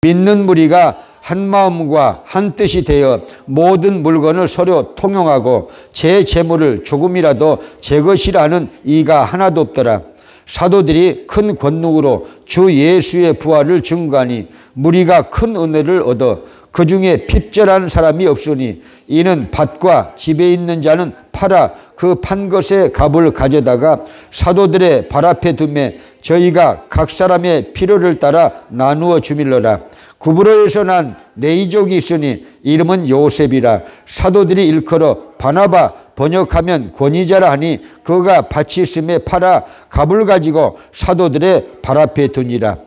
믿는 무리가 한 마음과 한 뜻이 되어 모든 물건을 서로 통용하고 제 재물을 조금이라도 제 것이라 하는 이가 하나도 없더라. 사도들이 큰 권능으로 주 예수의 부활을 증거하니 무리가 큰 은혜를 얻어 그 중에 핍절한 사람이 없으니 이는 밭과 집에 있는 자는 팔아 그 판 것의 값을 가져다가 사도들의 발 앞에 두매 저희가 각 사람의 필요를 따라 나누어 주밀러라. 구브로에서 난 네이족이 있으니 이름은 요셉이라. 사도들이 일컬어 바나바 번역하면 권위자라 하니 그가 밭이 있음에 팔아 값을 가지고 사도들의 발 앞에 두니라.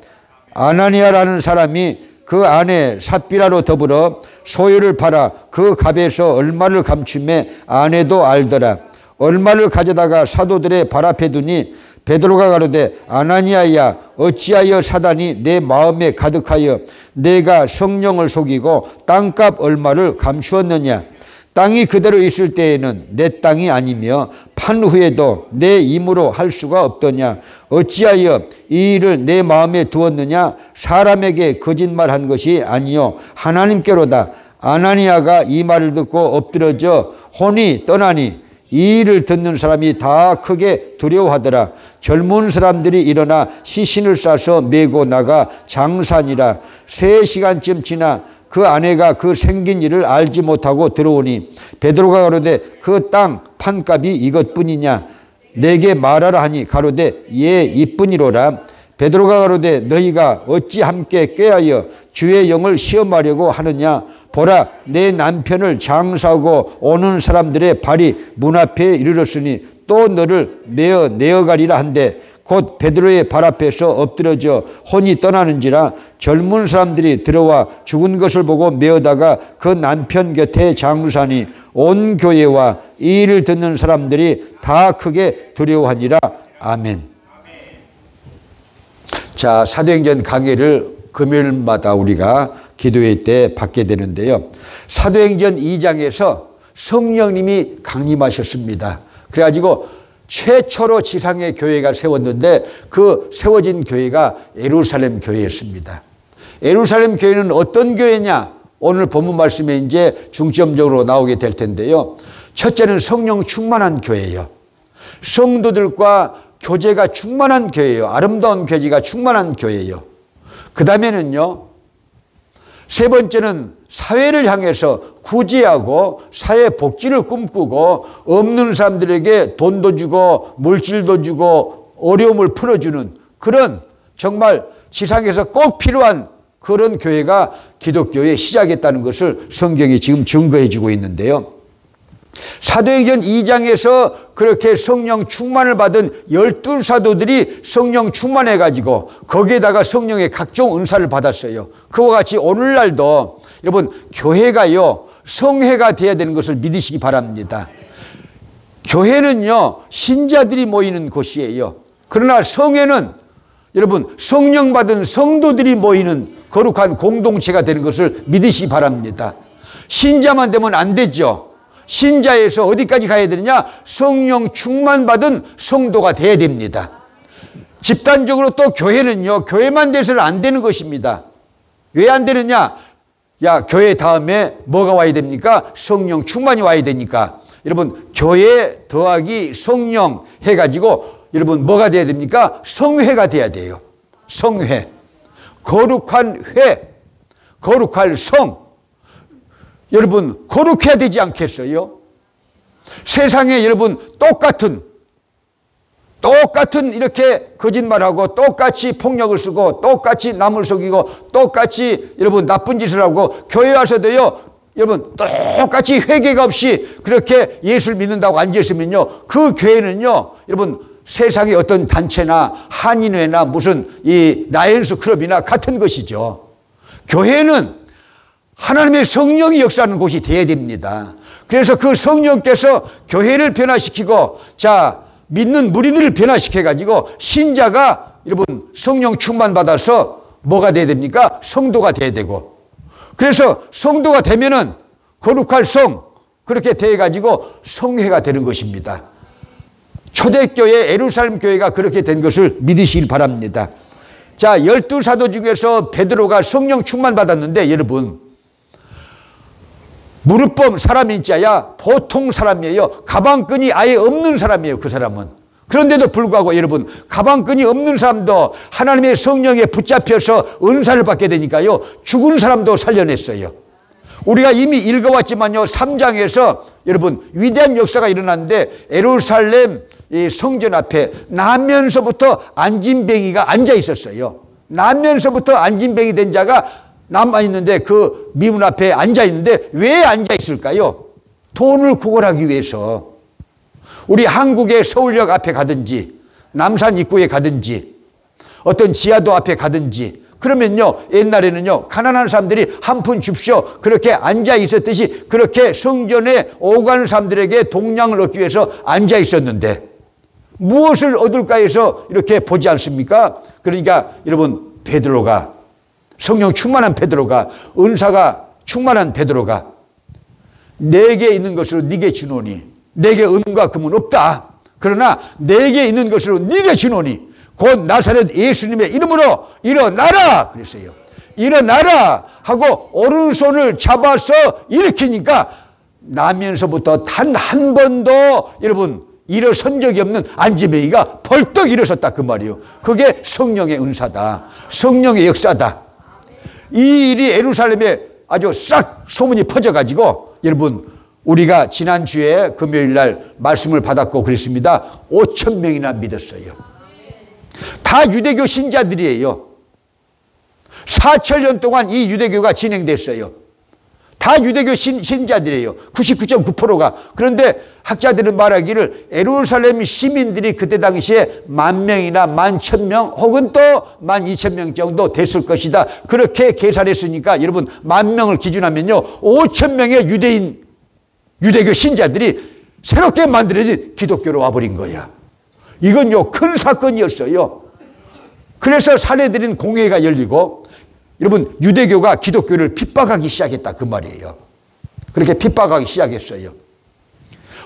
아나니아라는 사람이 그 아내 삽비라로 더불어 소유를 팔아 그 값에서 얼마를 감추매 아내도 알더라. 얼마를 가져다가 사도들의 발 앞에 두니 베드로가 가로되 아나니아야 어찌하여 사단이 내 마음에 가득하여 내가 성령을 속이고 땅값 얼마를 감추었느냐. 땅이 그대로 있을 때에는 내 땅이 아니며 판 후에도 내 임으로 할 수가 없더냐. 어찌하여 이 일을 내 마음에 두었느냐. 사람에게 거짓말한 것이 아니요 하나님께로다. 아나니아가 이 말을 듣고 엎드러져 혼이 떠나니 이 일을 듣는 사람이 다 크게 두려워하더라. 젊은 사람들이 일어나 시신을 싸서 메고 나가 장사니라. 3시간쯤 지나 그 아내가 그 생긴 일을 알지 못하고 들어오니 베드로가 가로되 그 땅 판값이 이것뿐이냐. 내게 말하라 하니 가로되 예 이뿐이로라. 베드로가 가로되 너희가 어찌 함께 꾀하여 주의 영을 시험하려고 하느냐. 보라 내 남편을 장사하고 오는 사람들의 발이 문 앞에 이르렀으니 또 너를 메어 내어가리라 한데 곧 베드로의 발 앞에서 엎드러져 혼이 떠나는지라. 젊은 사람들이 들어와 죽은 것을 보고 메어다가 그 남편 곁에 장사하니 온 교회와 이 일을 듣는 사람들이 다 크게 두려워하니라. 아멘. 자, 사도행전 강해를 금요일마다 우리가 기도회 때 받게 되는데요. 사도행전 2장에서 성령님이 강림하셨습니다. 그래가지고 최초로 지상의 교회가 세웠는데 그 세워진 교회가 예루살렘 교회였습니다. 예루살렘 교회는 어떤 교회냐? 오늘 본문 말씀에 이제 중점적으로 나오게 될 텐데요. 첫째는 성령 충만한 교회예요. 성도들과 교제가 충만한 교회예요. 아름다운 교제가 충만한 교회예요. 그 다음에는요, 세 번째는 사회를 향해서 구제하고 사회 복지를 꿈꾸고 없는 사람들에게 돈도 주고 물질도 주고 어려움을 풀어주는 그런 정말 지상에서 꼭 필요한 그런 교회가 기독교의 시작이었다는 것을 성경이 지금 증거해 주고 있는데요. 사도행전 2장에서 그렇게 성령 충만을 받은 12사도들이 성령 충만해 가지고 거기에다가 성령의 각종 은사를 받았어요. 그와 같이 오늘날도 여러분 교회가요 성회가 되어야 되는 것을 믿으시기 바랍니다. 교회는요 신자들이 모이는 곳이에요. 그러나 성회는 여러분 성령 받은 성도들이 모이는 거룩한 공동체가 되는 것을 믿으시기 바랍니다. 신자만 되면 안 되죠. 신자에서 어디까지 가야 되느냐? 성령 충만받은 성도가 돼야 됩니다. 집단적으로 또 교회는요 교회만 돼서는 안 되는 것입니다. 왜 안 되느냐? 야 교회 다음에 뭐가 와야 됩니까? 성령 충만이 와야 되니까 여러분 교회 더하기 성령 해가지고 여러분 뭐가 돼야 됩니까? 성회가 돼야 돼요. 성회, 거룩한 회, 거룩할 성. 여러분 거룩해야 되지 않겠어요? 세상에 여러분 똑같은 이렇게 거짓말하고 똑같이 폭력을 쓰고 똑같이 남을 속이고 똑같이 여러분 나쁜 짓을 하고 교회 와서도요 여러분 똑같이 회개가 없이 그렇게 예수를 믿는다고 앉아있으면요 그 교회는요 여러분 세상의 어떤 단체나 한인회나 무슨 이 라이언스 클럽이나 같은 것이죠. 교회는 하나님의 성령이 역사하는 곳이 되어야 됩니다. 그래서 그 성령께서 교회를 변화시키고 자 믿는 무리들을 변화시켜가지고 신자가 여러분 성령 충만 받아서 뭐가 돼야 됩니까? 성도가 돼야 되고 그래서 성도가 되면은 거룩할 성 그렇게 돼가지고 성회가 되는 것입니다. 초대교회 예루살렘 교회가 그렇게 된 것을 믿으시길 바랍니다. 자, 12사도 중에서 베드로가 성령 충만 받았는데 여러분, 무릎범 사람인자야 보통 사람이에요. 가방끈이 아예 없는 사람이에요. 그 사람은. 그런데도 불구하고 여러분, 가방끈이 없는 사람도 하나님의 성령에 붙잡혀서 은사를 받게 되니까요, 죽은 사람도 살려냈어요. 우리가 이미 읽어왔지만요, 3장에서 여러분 위대한 역사가 일어났는데, 예루살렘 이 성전 앞에 나면서부터 안진뱅이가 앉아 있었어요. 나면서부터 안진뱅이 된 자가 남아있는데, 그 미문 앞에 앉아있는데 왜 앉아있을까요? 돈을 구걸하기 위해서. 우리 한국의 서울역 앞에 가든지 남산 입구에 가든지 어떤 지하도 앞에 가든지, 그러면요, 옛날에는요, 가난한 사람들이 한 푼 줍쇼 그렇게 앉아있었듯이 그렇게 성전에 오고 가는 사람들에게 동량을 얻기 위해서 앉아있었는데, 무엇을 얻을까 해서 이렇게 보지 않습니까? 그러니까 여러분, 베드로가, 성령 충만한 베드로가, 은사가 충만한 베드로가, 내게 있는 것으로 네게 주노니, 내게 은과 금은 없다. 그러나 내게 있는 것으로 네게 주노니 곧 나사렛 예수님의 이름으로 일어나라 그랬어요. 일어나라 하고 오른손을 잡아서 일으키니까 나면서부터 단 한 번도 여러분 일어선 적이 없는 안진뱅이가 벌떡 일어섰다 그 말이에요. 그게 성령의 은사다. 성령의 역사다. 이 일이 예루살렘에 아주 싹 소문이 퍼져가지고 여러분, 우리가 지난주에 금요일날 말씀을 받았고 그랬습니다. 5,000명이나 믿었어요. 다 유대교 신자들이에요. 4,000년 동안 이 유대교가 진행됐어요. 다 유대교 신자들이에요. 99.9%가. 그런데 학자들은 말하기를 예루살렘 시민들이 그때 당시에 10,000명이나 11,000명 혹은 또 12,000명 정도 됐을 것이다. 그렇게 계산했으니까 여러분, 10,000명을 기준하면요, 5,000명의 유대교 신자들이 새롭게 만들어진 기독교로 와버린 거야. 이건요, 큰 사건이었어요. 그래서 사례들인 공회가 열리고, 여러분, 유대교가 기독교를 핍박하기 시작했다 그 말이에요. 그렇게 핍박하기 시작했어요.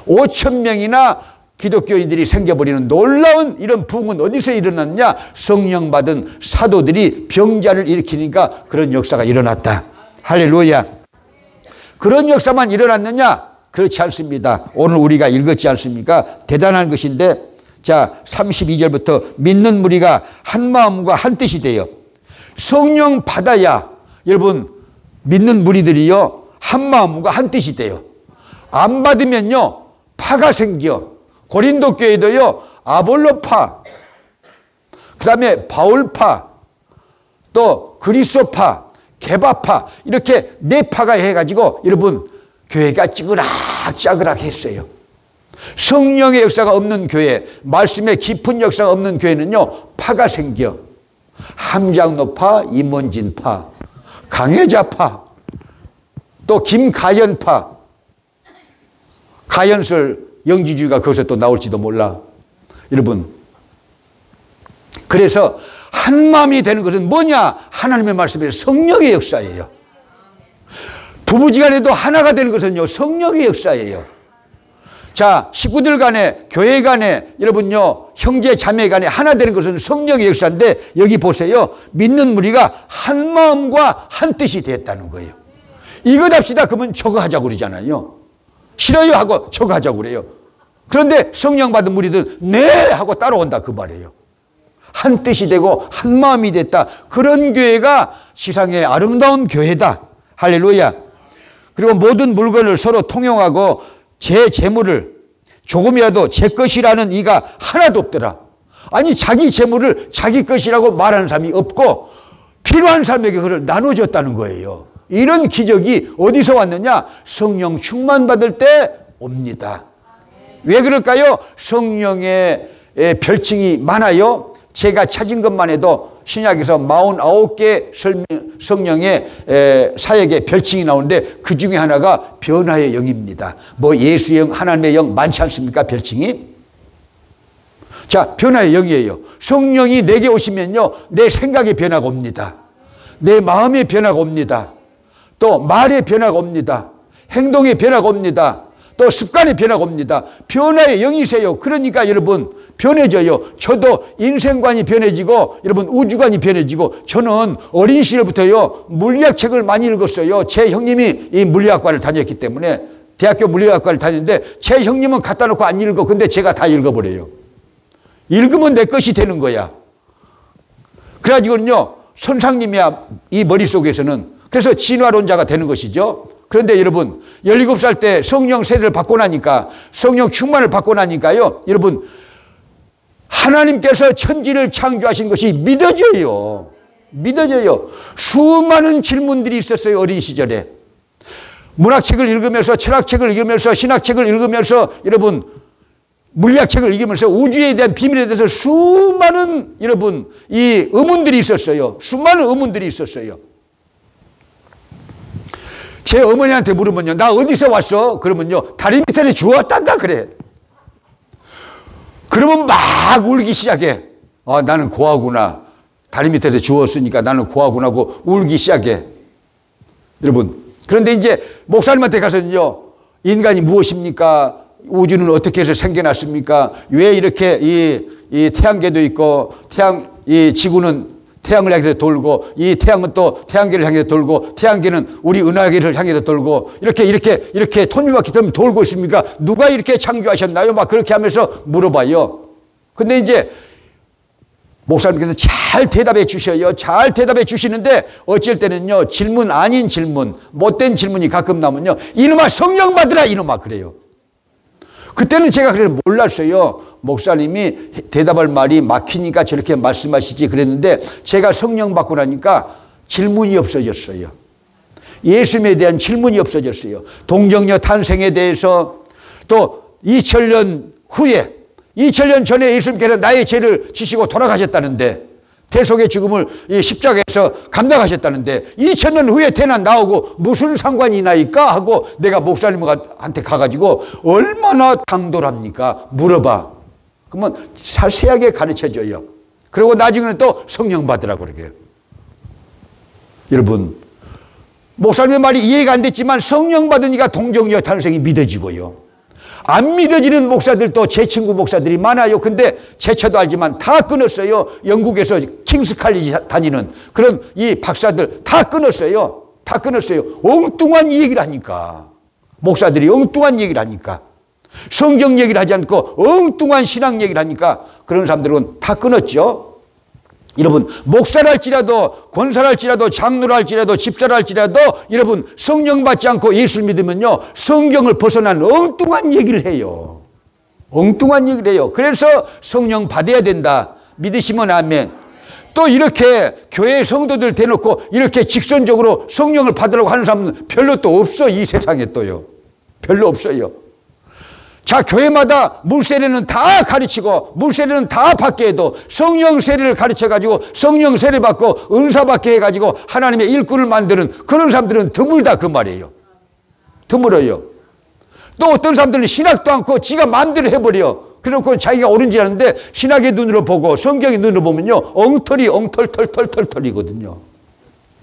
5,000명이나 기독교인들이 생겨버리는 놀라운 이런 부흥은 어디서 일어났냐? 성령 받은 사도들이 병자를 일으키니까 그런 역사가 일어났다. 할렐루야. 그런 역사만 일어났느냐? 그렇지 않습니다. 오늘 우리가 읽었지 않습니까? 대단한 것인데, 자, 32절부터 믿는 무리가 한 마음과 한 뜻이 되어 성령 받아야 여러분, 믿는 무리들이요, 한 마음과 한 뜻이 돼요. 안 받으면요, 파가 생겨. 고린도 교회도요, 아볼로파, 그 다음에 바울파, 또 그리스도파, 게바파, 이렇게 네 파가 해가지고 여러분, 교회가 찌그락찌그락 했어요. 성령의 역사가 없는 교회, 말씀의 깊은 역사가 없는 교회는요, 파가 생겨. 함장노파, 임원진파, 강혜자파, 또 김가연파, 가연설 영지주의가 거기서 또 나올지도 몰라. 여러분, 그래서 한 마음이 되는 것은 뭐냐? 하나님의 말씀에 성령의 역사예요. 부부지간에도 하나가 되는 것은요, 성령의 역사예요. 자, 식구들 간에, 교회 간에, 여러분요, 형제 자매 간에 하나 되는 것은 성령의 역사인데, 여기 보세요. 믿는 무리가 한 마음과 한 뜻이 됐다는 거예요. 이것 합시다 그러면 저거 하자고 그러잖아요. 싫어요 하고 저거 하자고 그래요. 그런데 성령 받은 무리들은 네 하고 따라온다 그 말이에요. 한 뜻이 되고 한 마음이 됐다. 그런 교회가 세상의 아름다운 교회다. 할렐루야. 그리고 모든 물건을 서로 통용하고 제 재물을 조금이라도 제 것이라는 이가 하나도 없더라. 아니, 자기 재물을 자기 것이라고 말하는 사람이 없고 필요한 사람에게 그걸 나눠줬다는 거예요. 이런 기적이 어디서 왔느냐? 성령 충만 받을 때 옵니다. 왜 그럴까요? 성령의 별칭이 많아요. 제가 찾은 것만 해도 신약에서 49개 성령의 사역의 별칭이 나오는데 그 중에 하나가 변화의 영입니다. 뭐 예수의 영, 하나님의 영 많지 않습니까? 별칭이. 자, 변화의 영이에요. 성령이 내게 오시면요, 내 생각의 변화가 옵니다. 내 마음의 변화가 옵니다. 또 말의 변화가 옵니다. 행동의 변화가 옵니다. 또 습관의 변화가 옵니다. 변화의 영이세요. 그러니까 여러분 변해져요. 저도 인생관이 변해지고 여러분 우주관이 변해지고 저는 어린 시절부터요 물리학책을 많이 읽었어요. 제 형님이 이 물리학과를 다녔기 때문에 대학교 물리학과를 다녔는데 제 형님은 갖다 놓고 안 읽어. 근데 제가 다 읽어버려요. 읽으면 내 것이 되는 거야. 그래가지고는요 선상님이야 이 머릿속에서는 그래서 진화론자가 되는 것이죠. 그런데 여러분 17살 때 성령 세례를 받고 나니까 성령 충만을 받고 나니까요 여러분 하나님께서 천지를 창조하신 것이 믿어져요. 믿어져요. 수많은 질문들이 있었어요. 어린 시절에 문학책을 읽으면서 철학책을 읽으면서 신학책을 읽으면서 여러분 물리학책을 읽으면서 우주에 대한 비밀에 대해서 수많은 여러분 이 의문들이 있었어요. 수많은 의문들이 있었어요. 제 어머니한테 물으면요 나 어디서 왔어? 그러면요 다리 밑에 주웠단다 그래. 그러면 막 울기 시작해. 아 나는 고아구나. 다리 밑에 주웠으니까 나는 고아구나 하고 울기 시작해. 여러분 그런데 이제 목사님한테 가서는요 인간이 무엇입니까? 우주는 어떻게 해서 생겨났습니까? 왜 이렇게 이 태양계도 있고 이 지구는 태양을 향해서 돌고 이 태양은 또 태양계를 향해서 돌고 태양계는 우리 은하계를 향해서 돌고 이렇게 톱니바퀴처럼 돌고 있습니까? 누가 이렇게 창조하셨나요? 막 그렇게 하면서 물어봐요. 근데 이제 목사님께서 잘 대답해 주셔요. 잘 대답해 주시는데 어쩔 때는요 질문 아닌 질문 못된 질문이 가끔 나오면요 이놈아 성령 받으라 이놈아 그래요. 그때는 제가 그래서 몰랐어요. 목사님이 대답할 말이 막히니까 저렇게 말씀하시지 그랬는데 제가 성령 받고 나니까 질문이 없어졌어요. 예수님에 대한 질문이 없어졌어요. 동정녀 탄생에 대해서 또 2000년 후에 2000년 전에 예수님께서 나의 죄를 지시고 돌아가셨다는데 대속의 죽음을 십자가에서 감당하셨다는데 2000년 후에 태어난 나오고 무슨 상관이 나니까 하고 내가 목사님한테 가가지고 얼마나 당돌합니까? 물어봐. 그러면 자세하게 가르쳐줘요. 그리고 나중에는 또 성령 받으라고 그러게요. 여러분 목사님의 말이 이해가 안 됐지만 성령 받으니까 동정녀 탄생이 믿어지고요. 안 믿어지는 목사들도 제 친구 목사들이 많아요. 근데 제쳐도 알지만 다 끊었어요. 영국에서 킹스 칼리지 다니는 그런 이 박사들 다 끊었어요. 다 끊었어요. 엉뚱한 얘기를 하니까. 목사들이 엉뚱한 얘기를 하니까. 성경 얘기를 하지 않고 엉뚱한 신앙 얘기를 하니까 그런 사람들은 다 끊었죠. 여러분 목사랄지라도 권사랄지라도 장로랄지라도 집사랄지라도 여러분 성령 받지 않고 예수를 믿으면요 성경을 벗어난 엉뚱한 얘기를 해요. 엉뚱한 얘기를 해요. 그래서 성령 받아야 된다. 믿으시면 아멘. 또 이렇게 교회 성도들 대놓고 이렇게 직선적으로 성령을 받으라고 하는 사람은 별로 또 없어. 이 세상에 또요. 별로 없어요. 자, 교회마다 물세례는 다 가르치고 물세례는 다 받게 해도 성령 세례를 가르쳐가지고 성령 세례 받고 은사 받게 해가지고 하나님의 일꾼을 만드는 그런 사람들은 드물다 그 말이에요. 드물어요. 또 어떤 사람들은 신학도 않고 지가 마음대로 해버려. 그래놓고 자기가 옳은지 아는데 신학의 눈으로 보고 성경의 눈으로 보면요 엉털이거든요.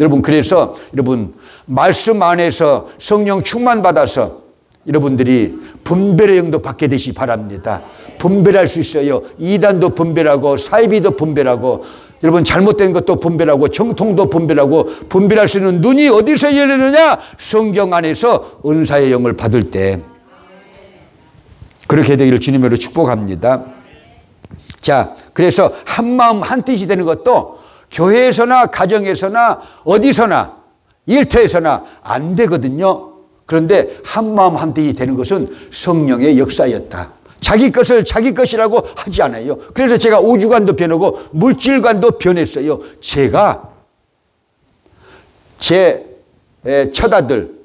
여러분 그래서 여러분 말씀 안에서 성령 충만 받아서 여러분들이 분별의 영도 받게 되시기 바랍니다. 분별할 수 있어요. 이단도 분별하고 사이비도 분별하고 여러분 잘못된 것도 분별하고 정통도 분별하고 분별할 수 있는 눈이 어디서 열리느냐? 성경 안에서 은사의 영을 받을 때 그렇게 되기를 주님으로 축복합니다. 자, 그래서 한마음 한뜻이 되는 것도 교회에서나 가정에서나 어디서나 일터에서나 안 되거든요. 그런데 한마음 한뜻이 되는 것은 성령의 역사였다. 자기 것을 자기 것이라고 하지 않아요. 그래서 제가 우주관도 변하고 물질관도 변했어요. 제가 제 처다들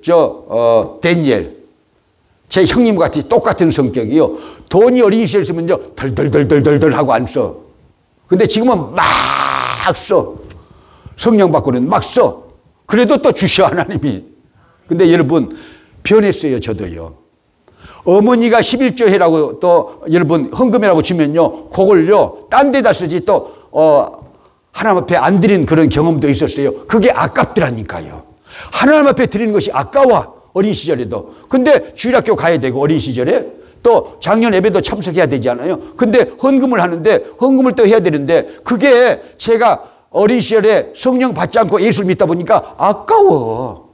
다니엘 제 형님과 같이 똑같은 성격이요. 돈이 어린 시절 쓰면요 덜덜덜덜덜 하고 안 써. 근데 지금은 막 써. 성령 받고는 막 써. 그래도 또 주셔 하나님이. 근데 여러분 변했어요. 저도요. 어머니가 11조 해라고 또 여러분 헌금이라고 주면요 그걸요 딴 데다 쓰지 또 하나님 앞에 안 드린 그런 경험도 있었어요. 그게 아깝더라니까요. 하나님 앞에 드리는 것이 아까워. 어린 시절에도. 근데 주일학교 가야 되고 어린 시절에 또 작년 예배도 참석해야 되잖아요. 근데 헌금을 하는데 헌금을 또 해야 되는데 그게 제가 어린 시절에 성령 받지 않고 예수를 믿다 보니까 아까워요.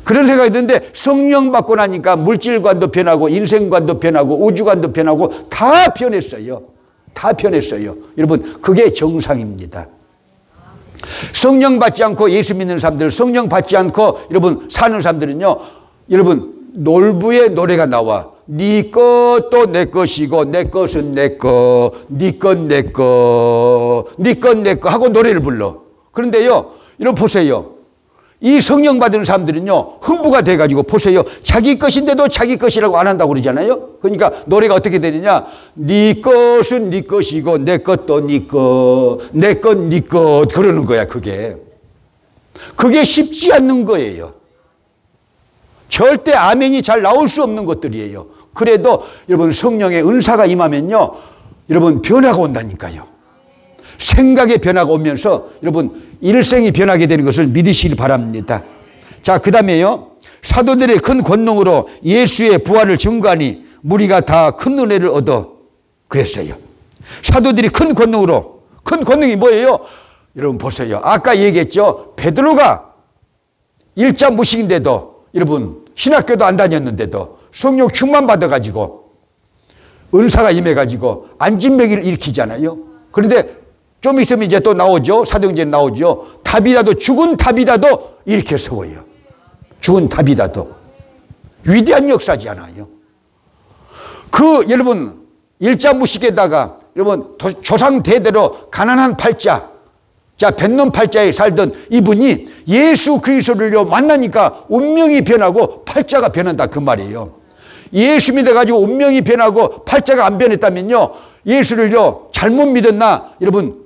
그런 생각이 드는데 성령 받고 나니까 물질관도 변하고 인생관도 변하고 우주관도 변하고 다 변했어요. 여러분, 그게 정상입니다. 성령 받지 않고 예수 믿는 사람들, 성령 받지 않고 여러분 사는 사람들은요, 여러분 놀부의 노래가 나와. 네 것도 내 것이고 내 것은 내 것, 네 건 내 것, 네 건 내 것 하고 노래를 불러. 그런데요, 여러분 보세요. 이 성령 받은 사람들은요, 흥부가 돼가지고 보세요. 자기 것인데도 자기 것이라고 안 한다고 그러잖아요. 그러니까 노래가 어떻게 되느냐. 네 것은 네 것이고 내 것도 네 것, 내 건 네 것 그러는 거야. 그게 쉽지 않는 거예요. 절대 아멘이 잘 나올 수 없는 것들이에요. 그래도 여러분 성령의 은사가 임하면요, 여러분 변화가 온다니까요. 생각의 변화가 오면서 여러분 일생이 변하게 되는 것을 믿으시길 바랍니다. 자, 그 다음에요, 사도들의 큰 권능으로 예수의 부활을 증거하니 무리가 다 큰 은혜를 얻어 그랬어요. 사도들이 큰 권능으로, 큰 권능이 뭐예요? 여러분 보세요. 아까 얘기했죠. 베드로가 일자 무식인데도, 여러분 신학교도 안 다녔는데도 성령 충만 받아가지고 은사가 임해가지고 안진뱅이를 일으키잖아요. 그런데 좀 있으면 이제 또 나오죠. 사도행전에 나오죠. 다비다도, 죽은 다비다도 이렇게 세워요. 죽은 다비다도. 위대한 역사지 않아요. 여러분 일자무식에다가 여러분 조상 대대로 가난한 팔자, 자 뱃놈 팔자에 살던 이분이 예수 그리스도를 만나니까 운명이 변하고 팔자가 변한다 그 말이에요. 예수 믿어가지고 운명이 변하고 팔자가 안 변했다면요, 예수를요 잘못 믿었나 여러분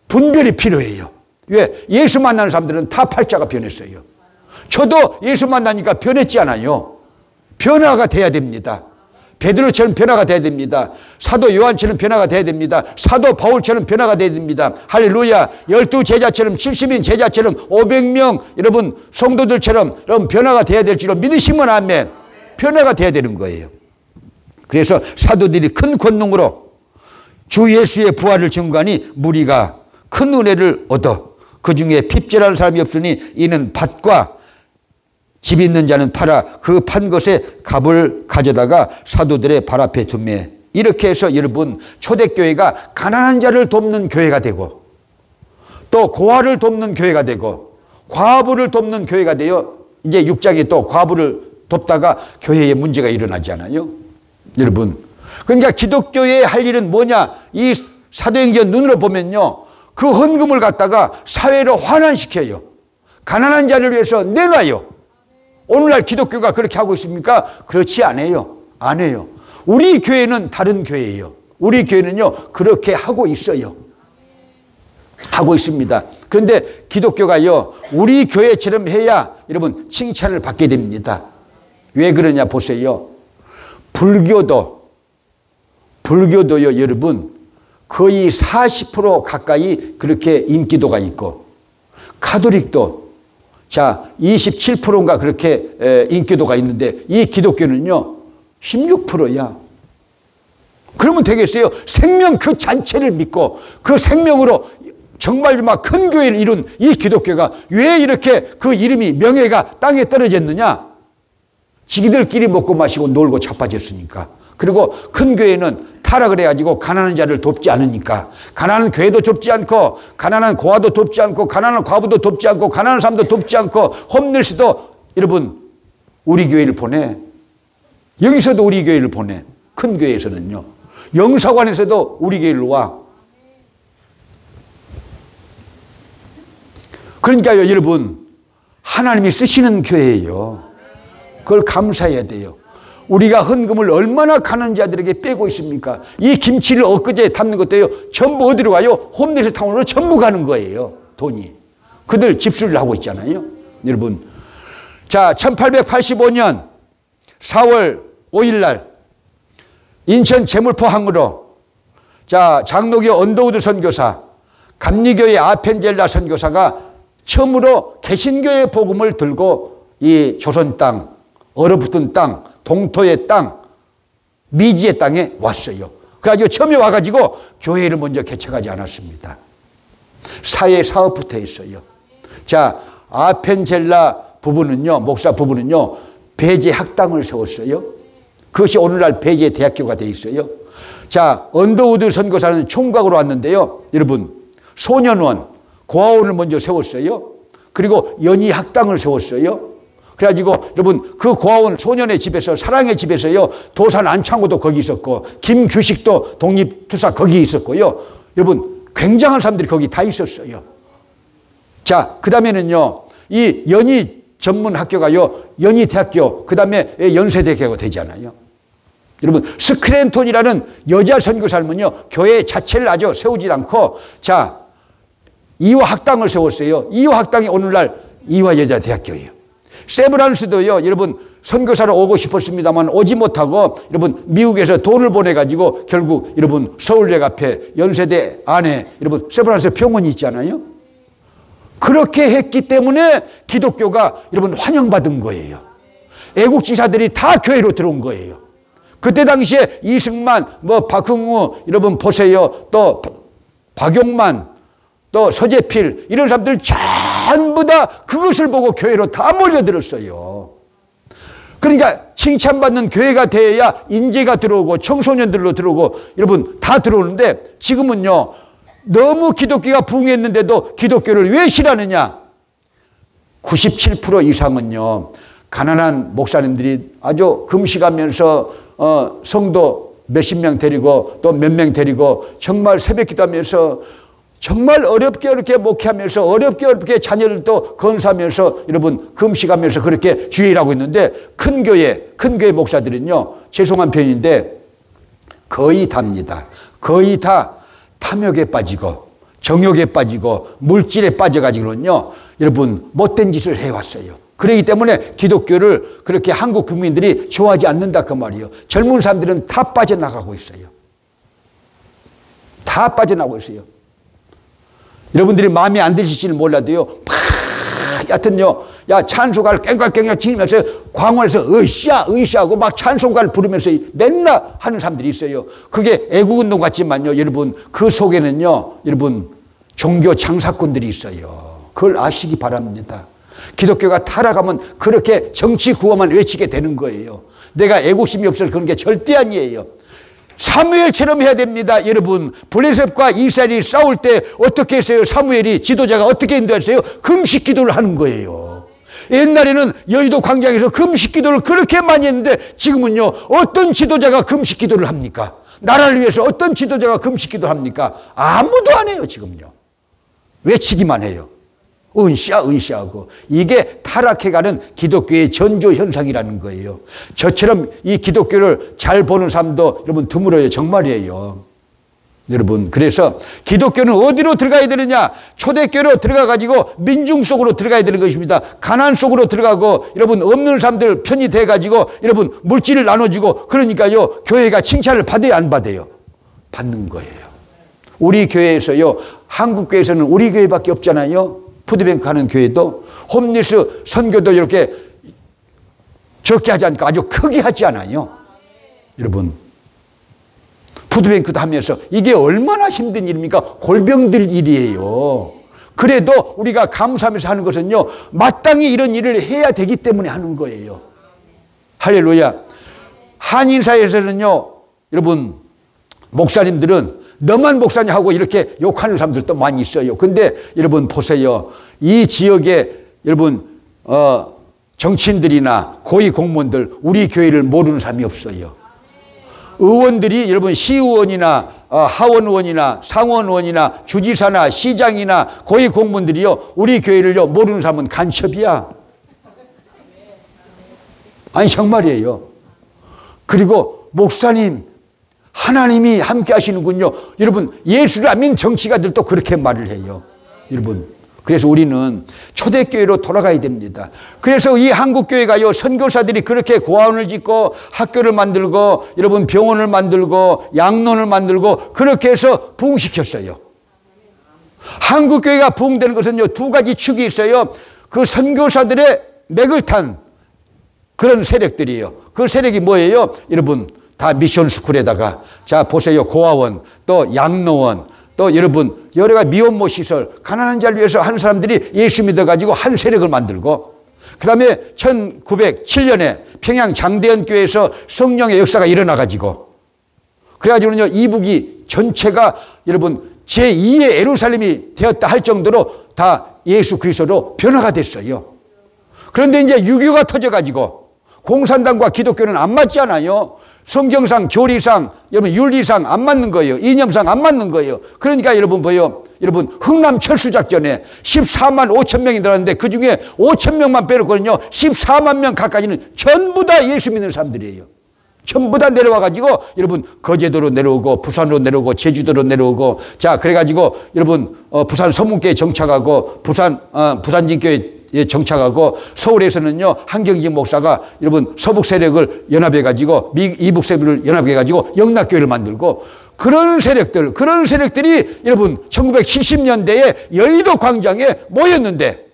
분별이 필요해요. 왜? 예수 만나는 사람들은 다 팔자가 변했어요. 저도 예수 만나니까 변했지 않아요. 변화가 돼야 됩니다. 베드로처럼 변화가 돼야 됩니다. 사도 요한처럼 변화가 돼야 됩니다. 사도 바울처럼 변화가 돼야 됩니다. 할렐루야. 12제자처럼 70인 제자처럼 500명 여러분 성도들처럼 여러분 변화가 돼야 될 줄로 믿으시면 아멘. 변화가 돼야 되는 거예요. 그래서 사도들이 큰 권능으로 주 예수의 부활을 증거하니 무리가 큰 은혜를 얻어 그 중에 핍절하는 사람이 없으니 이는 밭과 집 있는 자는 팔아 그 판 것에 값을 가져다가 사도들의 발 앞에 두매. 이렇게 해서 여러분 초대교회가 가난한 자를 돕는 교회가 되고 또 고아를 돕는 교회가 되고 과부를 돕는 교회가 되어 이제 6장에 또 과부를 돕다가 교회에 문제가 일어나지 않아요? 여러분, 그러니까 기독교회에 할 일은 뭐냐? 이 사도행전 눈으로 보면요, 그 헌금을 갖다가 사회로 환원시켜요. 가난한 자를 위해서 내놔요. 오늘날 기독교가 그렇게 하고 있습니까? 그렇지 않아요. 안 해요. 우리 교회는 다른 교회예요. 우리 교회는요 그렇게 하고 있어요. 하고 있습니다. 그런데 기독교가요 우리 교회처럼 해야 여러분 칭찬을 받게 됩니다. 왜 그러냐 보세요. 불교도요 여러분 거의 40% 가까이 그렇게 인기도가 있고, 가톨릭도 자 27%인가 그렇게 인기도가 있는데 이 기독교는요 16%야. 그러면 되겠어요? 생명 그 자체를 믿고 그 생명으로 정말 막 큰 교회를 이룬 이 기독교가 왜 이렇게 그 이름이 명예가 땅에 떨어졌느냐? 지기들끼리 먹고 마시고 놀고 자빠졌으니까. 그리고 큰 교회는 타락을 해가지고 가난한 자를 돕지 않으니까. 가난한 교회도 돕지 않고, 가난한 고아도 돕지 않고, 가난한 과부도 돕지 않고, 가난한 사람도 돕지 않고, 홈리스도 여러분 우리 교회를 보내. 여기서도 우리 교회를 보내. 큰 교회에서는요. 영사관에서도 우리 교회를 와. 그러니까요 여러분 하나님이 쓰시는 교회예요. 그걸 감사해야 돼요. 우리가 헌금을 얼마나 가난한 자들에게 빼고 있습니까? 이 김치를 엊그제 담는 것도요 전부 어디로 가요? 홈리스 타운으로 전부 가는 거예요. 돈이. 그들 집수를 하고 있잖아요. 여러분, 자 1885년 4월 5일 날 인천 제물포 항으로 자 장로교 언더우드 선교사, 감리교회 아펜젤라 선교사가 처음으로 개신교의 복음을 들고 이 조선 땅, 얼어붙은 땅, 동토의 땅, 미지의 땅에 왔어요. 그래가지고 처음에 와가지고 교회를 먼저 개척하지 않았습니다. 사회 사업부터 했어요. 자, 아펜젤라 부부는요, 목사 부부는요, 배제 학당을 세웠어요. 그것이 오늘날 배제 대학교가 돼 있어요. 자, 언더우드 선교사는 총각으로 왔는데요. 여러분, 소년원, 고아원을 먼저 세웠어요. 그리고 연희 학당을 세웠어요. 그래가지고 여러분 그 고아원 소년의 집에서 사랑의 집에서요. 도산 안창호도 거기 있었고 김규식도 독립투사 거기 있었고요. 여러분 굉장한 사람들이 거기 다 있었어요. 자, 그 다음에는요. 이 연희 전문 학교가요. 연희 대학교, 그 다음에 연세대학교가 되잖아요. 여러분 스크랜톤이라는 여자 선교사님은요. 교회 자체를 아주 세우지 않고 자, 이화 학당을 세웠어요. 이화 학당이 오늘날 이화 여자대학교예요. 세브란스도요, 여러분, 선교사로 오고 싶었습니다만 오지 못하고, 여러분, 미국에서 돈을 보내가지고 결국, 여러분, 서울역 앞에 연세대 안에, 여러분, 세브란스 병원이 있잖아요. 그렇게 했기 때문에 기독교가, 여러분, 환영받은 거예요. 애국지사들이 다 교회로 들어온 거예요. 그때 당시에 이승만, 박흥우, 여러분, 보세요. 또, 박용만, 또 서재필 이런 사람들 전부 다 그것을 보고 교회로 다 몰려들었어요. 그러니까 칭찬받는 교회가 되어야 인재가 들어오고 청소년들로 들어오고 여러분 다 들어오는데 지금은요. 너무 기독교가 부흥했는데도 기독교를 왜 싫어하느냐. 97% 이상은요. 가난한 목사님들이 아주 금식하면서 성도 몇십 명 데리고 또 몇 명 데리고 정말 새벽 기도하면서 정말 어렵게 목회하면서 어렵게 자녀들도 건사하면서 여러분 금식하면서 그렇게 주일하고 있는데 큰 교회 목사들은요. 죄송한 표현인데 거의 답니다. 거의 다 탐욕에 빠지고 정욕에 빠지고 물질에 빠져가지고는요. 여러분 못된 짓을 해왔어요. 그렇기 때문에 기독교를 그렇게 한국 국민들이 좋아하지 않는다 그 말이에요. 젊은 사람들은 다 빠져나가고 있어요. 다 빠져나가고 있어요. 여러분들이 마음에 안 드실지는 몰라도요. 하여튼요. 야, 찬송가를 깽깽깽 치면서 광원에서 으쌰하고 막 찬송가를 부르면서 맨날 하는 사람들이 있어요. 그게 애국운동 같지만요. 여러분 그 속에는요. 여러분 종교 장사꾼들이 있어요. 그걸 아시기 바랍니다. 기독교가 타락하면 그렇게 정치 구호만 외치게 되는 거예요. 내가 애국심이 없어서 그런 게 절대 아니에요. 사무엘처럼 해야 됩니다. 여러분 블레셋과 이스라엘이 싸울 때 어떻게 했어요? 사무엘이 지도자가 어떻게 인도했어요? 금식 기도를 하는 거예요. 옛날에는 여의도 광장에서 금식 기도를 그렇게 많이 했는데 지금은요. 어떤 지도자가 금식 기도를 합니까? 나라를 위해서 어떤 지도자가 금식 기도를 합니까? 아무도 안 해요. 지금요. 외치기만 해요. 으쌰하고 이게 타락해가는 기독교의 전조 현상이라는 거예요. 저처럼 이 기독교를 잘 보는 사람도 여러분 드물어요. 정말이에요. 여러분 그래서 기독교는 어디로 들어가야 되느냐? 초대교로 들어가가지고 민중 속으로 들어가야 되는 것입니다. 가난 속으로 들어가고 여러분 없는 사람들 편이 돼가지고 여러분 물질을 나눠주고 그러니까요. 교회가 칭찬을 받아요 안 받아요? 받는 거예요. 우리 교회에서요. 한국 교회에서는 우리 교회밖에 없잖아요. 푸드뱅크 하는 교회도 홈리스 선교도 이렇게 적게 하지 않고 아주 크게 하지 않아요. 여러분 푸드뱅크도 하면서 이게 얼마나 힘든 일입니까? 골병들 일이에요. 그래도 우리가 감사하면서 하는 것은요. 마땅히 이런 일을 해야 되기 때문에 하는 거예요. 할렐루야. 한인사회에서는요. 여러분 목사님들은 너만 목사님 하고 이렇게 욕하는 사람들도 많이 있어요. 근데 여러분 보세요. 이 지역에 여러분 정치인들이나 고위 공무원들 우리 교회를 모르는 사람이 없어요. 의원들이 여러분 시의원이나 하원의원이나 상원의원이나 주지사나 시장이나 고위 공무원들이요. 우리 교회를요 모르는 사람은 간첩이야. 아니 정말이에요. 그리고 목사님 하나님이 함께 하시는군요. 여러분 예수를 안 믿는 정치가들도 그렇게 말을 해요. 여러분 그래서 우리는 초대교회로 돌아가야 됩니다. 그래서 이 한국교회가요. 선교사들이 그렇게 고아원을 짓고 학교를 만들고 여러분 병원을 만들고 양론을 만들고 그렇게 해서 부흥시켰어요. 한국교회가 부흥되는 것은요, 두 가지 축이 있어요. 그 선교사들의 맥을 탄 그런 세력들이에요. 그 세력이 뭐예요? 여러분, 다 미션 스쿨에다가, 자, 보세요. 고아원, 또 양로원, 또 여러분, 여러 가지 미혼모 시설, 가난한 자를 위해서 하는 사람들이 예수 믿어가지고 한 세력을 만들고, 그 다음에 1907년에 평양 장대현 교회에서 성령의 역사가 일어나가지고, 그래가지고는요, 이북이 전체가 여러분, 제2의 예루살렘이 되었다 할 정도로 다 예수 그리스도로 변화가 됐어요. 그런데 이제 유교가 터져가지고 공산당과 기독교는 안 맞잖아요. 성경상, 교리상, 여러분 윤리상 안 맞는 거예요. 이념상 안 맞는 거예요. 그러니까 여러분 보여, 여러분 흥남 철수작전에 14만 5천 명이 들어갔는데 그 중에 5천 명만 빼놓고는요 14만 명 가까이는 전부 다 예수 믿는 사람들이에요. 전부 다 내려와가지고 여러분 거제도로 내려오고 부산으로 내려오고 제주도로 내려오고, 자 그래가지고 여러분 부산 서문교에 정착하고 부산진교에 정착하고, 서울에서는요 한경직 목사가 여러분 서북 세력을 연합해가지고 이북 세력을 연합해가지고 영락교회를 만들고, 그런 세력들이 여러분 1970년대에 여의도 광장에 모였는데,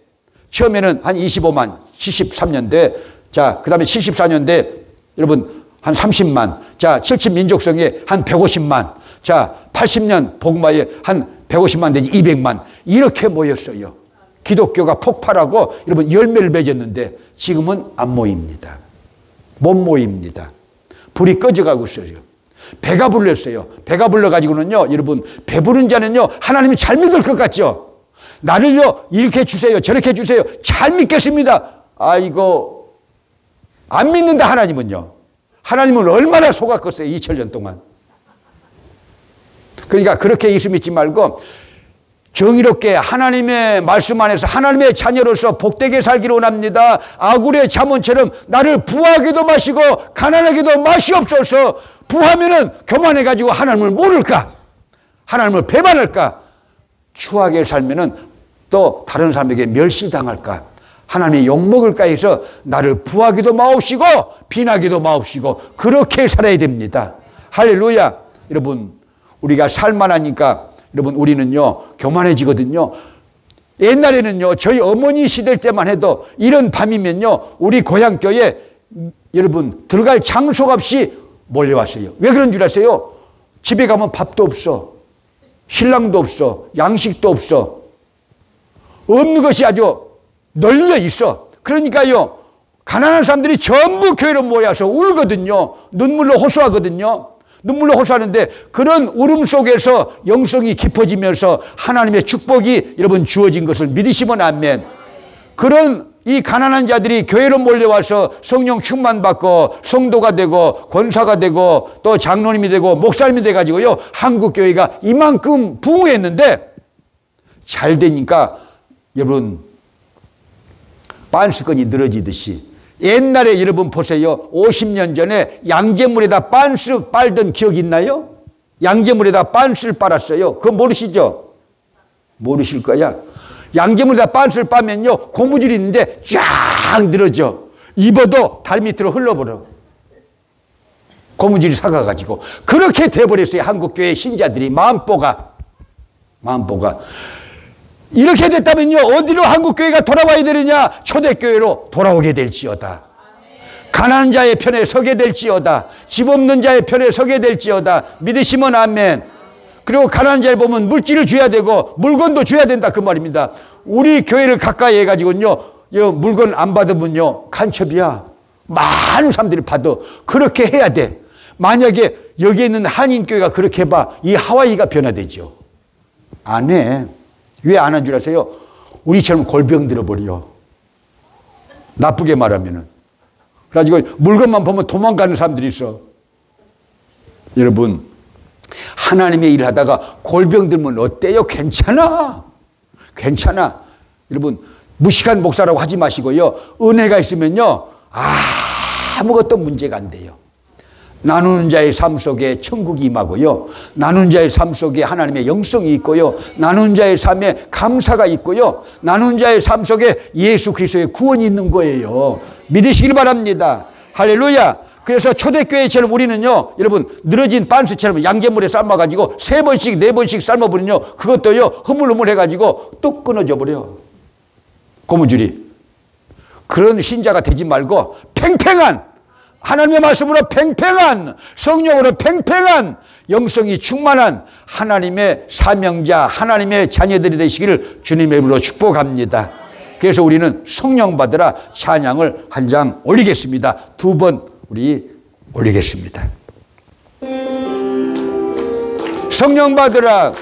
처음에는 한 25만 73년대, 자 그 다음에 74년대 여러분 한 30만, 자 70민족성에 한 150만, 자 80년 복음화에 한 150만 내지 200만 이렇게 모였어요. 기독교가 폭발하고 여러분 열매를 맺었는데 지금은 안 모입니다. 못 모입니다. 불이 꺼져가고 있어요. 배가 불렀어요. 배가 불러가지고는요 여러분, 배부른 자는요 하나님이 잘 믿을 것 같죠. 나를요 이렇게 주세요 저렇게 주세요, 잘 믿겠습니다. 아이고 안 믿는다. 하나님은 얼마나 속았겠어요 2000년 동안. 그러니까 그렇게 예수 믿지 말고 정의롭게 하나님의 말씀 안에서 하나님의 자녀로서 복되게 살기를 원합니다. 아굴의 잠언처럼 나를 부하게도 마시고 가난하게도 마시옵소서. 부하면은 교만해가지고 하나님을 모를까, 하나님을 배반할까, 추하게 살면은 또 다른 사람에게 멸시당할까, 하나님이 욕먹을까 해서 나를 부하기도 마옵시고 비나기도 마옵시고 그렇게 살아야 됩니다. 할렐루야. 여러분 우리가 살만하니까 여러분 우리는요 교만해지거든요. 옛날에는요 저희 어머니 시대 때만 해도 이런 밤이면요 우리 고향교회 여러분 들어갈 장소가 없이 몰려왔어요. 왜 그런 줄 아세요? 집에 가면 밥도 없어, 신랑도 없어, 양식도 없어, 없는 것이 아주 널려 있어. 그러니까요 가난한 사람들이 전부 교회로 모여서 울거든요. 눈물로 호소하거든요. 눈물로 호소하는데 그런 울음 속에서 영성이 깊어지면서 하나님의 축복이 여러분 주어진 것을 믿으시면 아멘. 그런 이 가난한 자들이 교회로 몰려와서 성령 충만받고 성도가 되고 권사가 되고 또 장로님이 되고 목사님이 돼가지고요 한국교회가 이만큼 부흥했는데, 잘 되니까 여러분 빤스건이 늘어지듯이, 옛날에 여러분 보세요. 50년 전에 양재물에다 빤스 빨던 기억 있나요? 양재물에다 빤스를 빨았어요. 그거 모르시죠? 모르실 거야. 양재물에다 빤스를 빨면요 고무줄이 있는데 쫙 늘어져. 입어도 달 밑으로 흘러버려. 고무줄이 사가가지고 그렇게 돼버렸어요. 한국교회 신자들이 마음보가. 이렇게 됐다면요 어디로 한국교회가 돌아와야 되느냐? 초대교회로 돌아오게 될지어다. 가난한 자의 편에 서게 될지어다. 집 없는 자의 편에 서게 될지어다. 믿으시면 아멘. 그리고 가난한 자를 보면 물질을 줘야 되고 물건도 줘야 된다 그 말입니다. 우리 교회를 가까이 해가지고요 물건 안 받으면요 간첩이야. 많은 사람들이 받아. 그렇게 해야 돼. 만약에 여기에 있는 한인교회가 그렇게 해봐 이 하와이가 변화되죠. 안 해. 왜 안 한 줄 아세요? 우리처럼 골병 들어버려. 나쁘게 말하면은. 그래가지고 물건만 보면 도망가는 사람들이 있어. 여러분 하나님의 일을 하다가 골병 들면 어때요? 괜찮아. 여러분 무식한 목사라고 하지 마시고요 은혜가 있으면요 아무것도 문제가 안 돼요. 나누는 자의 삶 속에 천국이 임하고요. 나누는 자의 삶 속에 하나님의 영성이 있고요. 나누는 자의 삶에 감사가 있고요. 나누는 자의 삶 속에 예수 그리스도의 구원이 있는 거예요. 믿으시길 바랍니다. 할렐루야. 그래서 초대교회처럼 우리는요, 여러분, 늘어진 반스처럼 양잿물에 삶아가지고 3번씩, 4번씩 삶아버리면요, 그것도요, 흐물흐물 해가지고 뚝 끊어져 버려. 고무줄이. 그런 신자가 되지 말고 팽팽한, 하나님의 말씀으로 팽팽한, 성령으로 팽팽한, 영성이 충만한 하나님의 사명자, 하나님의 자녀들이 되시기를 주님의 이름으로 축복합니다. 그래서 우리는 성령 받으라 찬양을 한 장 올리겠습니다. 2번 우리 올리겠습니다. 성령 받으라,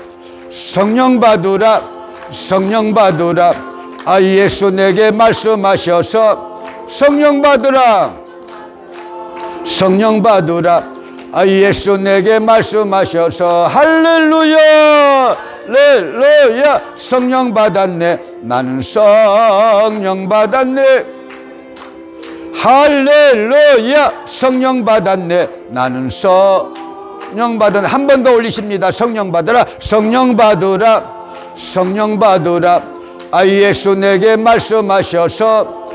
성령 받으라, 성령 받으라. 아, 예수 내게 말씀하셔서 성령 받으라, 성령 받으라. 아, 예수 내게 말씀하셔서 할렐루야, 할렐루야. 성령 받았네, 나는 성령 받았네. 할렐루야, 성령 받았네, 나는 성령 받았네. 한 번 더 올리십니다. 성령 받으라, 성령 받으라, 성령 받으라. 아, 예수 내게 말씀하셔서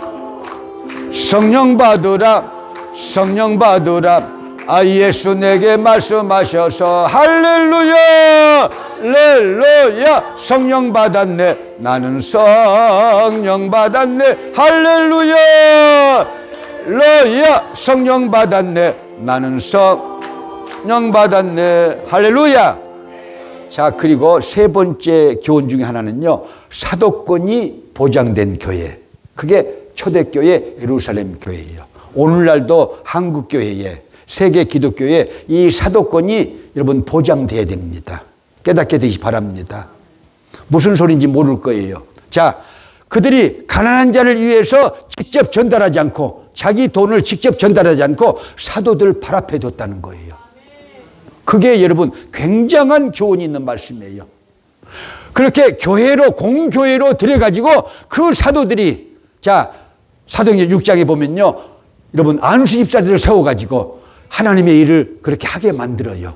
성령 받으라, 성령 받으라. 아, 예수 내게 말씀하셔서 할렐루야, 할렐루야. 성령 받았네, 나는 성령 받았네. 할렐루야, 할렐루야. 성령 받았네, 나는 성령 받았네. 할렐루야. 자, 그리고 3번째 교훈 중에 하나는요, 사도권이 보장된 교회. 그게 초대교회 예루살렘 교회예요. 오늘날도 한국교회에, 세계 기독교에 이 사도권이 여러분 보장돼야 됩니다. 깨닫게 되시 바랍니다. 무슨 소리인지 모를 거예요. 자, 그들이 가난한 자를 위해서 직접 전달하지 않고, 자기 돈을 직접 전달하지 않고 사도들 발 앞에 뒀다는 거예요. 그게 여러분 굉장한 교훈이 있는 말씀이에요. 그렇게 교회로, 공교회로 들여가지고 그 사도들이, 자, 사도행전 6장에 보면요, 여러분 안수 집사들을 세워가지고 하나님의 일을 그렇게 하게 만들어요.